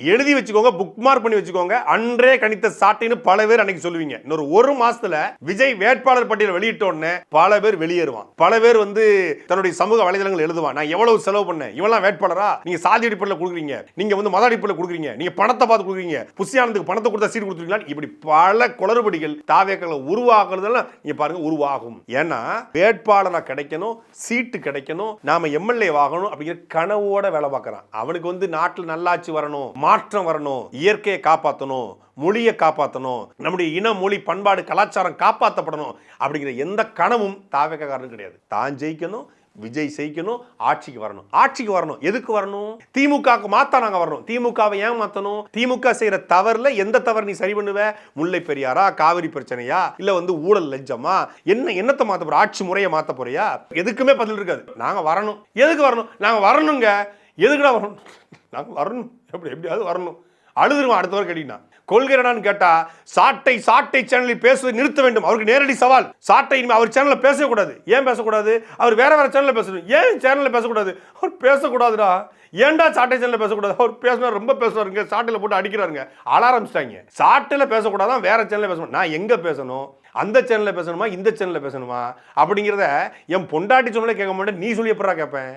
எழுதி வச்சுக்கோங்க, book mark பண்ணி வச்சுக்கோங்க. அன்றே கணித்த சாட்டைன்னு பல பேர் அன்னைக்கு சொல்லுவீங்க. இன்னொரு ஒரு மாசத்துல விஜய் வேட்பாளர் பட்டியல் வெளியிட்ட உடனே பல பேர் வெளியேறுவான். பல பேர் தன்னுடைய சமூக வலைதளங்கள் எழுதுவான், நான் எவ்வளவு செலவு பண்ணேன், இவெல்லாம் வேட்பாளரா, நீங்க சாதி அடிப்படையில் கொடுக்குறீங்க, நீங்க மத அடிப்படையில் கொடுக்குறீங்க, நீங்க பணத்தை பார்த்து கொடுக்குறீங்க, புசியானதுக்கு பணத்தை கொடுத்தா சீட் கொடுத்துருக்கீங்களா, இப்படி பல குளறுபடிகள் தாவேக்களை உருவாக்குறதெல்லாம் நீங்க பாருங்க உருவாகும். ஏன்னா வேட்பாளரா கிடைக்கணும், சீட்டு கிடைக்கணும், நாம எம்எல்ஏ ஆகணும் அப்படிங்கிற கனவோட வேலை பார்க்கறான். அவனுக்கு நாட்டில் நல்லாட்சி வரணும், மாற்றம் வரணும், இயற்கையை காப்பாற்றணும், மொழியை காப்பாற்றணும், நம்முடைய இன மொழி பண்பாடு கலாச்சாரம் காப்பாற்றப்படணும் அப்படிங்கிற எந்த கனவும் தாவேக்காரனுக்கு கிடையாது. தான் ஜெயிக்கணும், விஜய் ஜெயிக்கணும், ஆட்சிக்கு வரணும். எதுக்கு வரணும்? திமுகவுக்கு மாத்தா நாங்க வரணும். திமுகவை ஏன் மாத்தணும்? திமுக செய்யற தவறுல எந்த தவறு நீ சரி பண்ணுவ? முல்லை பெரியாரா, காவிரி பிரச்சனையா, இல்ல ஊழல் லஞ்சமா, என்னத்தை மாத்த போற? ஆட்சி முறையை மாத்த போறியா? எதுக்குமே பதில் இருக்காது. நாங்க வரணும். எதுக்கு வரணும்? நாங்க வரணுங்க. எதுக்குடா வரணும்? நாங்க வரணும். எப்படியாவது வரணும். அழுதுருவான் அடுத்த வாரம் கேட்டீங்கன்னா. கொள்கை என்னன்னு கேட்டா, சாட்டை சேனலில் பேசுவதை நிறுத்த வேண்டும். அவருக்கு நேரடி சவால். சாட்டை அவர் சேனல்ல பேசக்கூடாது. ஏன் பேசக்கூடாது? அவர் வேற சேனல்ல பேசணும். ஏன் சேனல்ல பேசக்கூடாது? அவர் பேசக்கூடாதுடா. ஏன்டா சாட்டை சேனல்ல பேசக்கூடாது? அவர் பேசினா ரொம்ப பேசுவாருங்க, சாட்டையில போட்டு அடிக்கிறாருங்க. ஆரம்பிச்சிட்டாங்க. சாட்டையில பேசக்கூடாதான், வேற சேனல்ல பேசணும். நான் எங்க பேசணும்? அந்த சேனல்ல பேசணுமா, இந்த சேனல்ல பேசணுமா அப்படிங்கிறத என் பொண்டாட்டி சொன்னாலே கேட்க மாட்டேன். நீ சொல்லி எப்படா கேட்பேன்?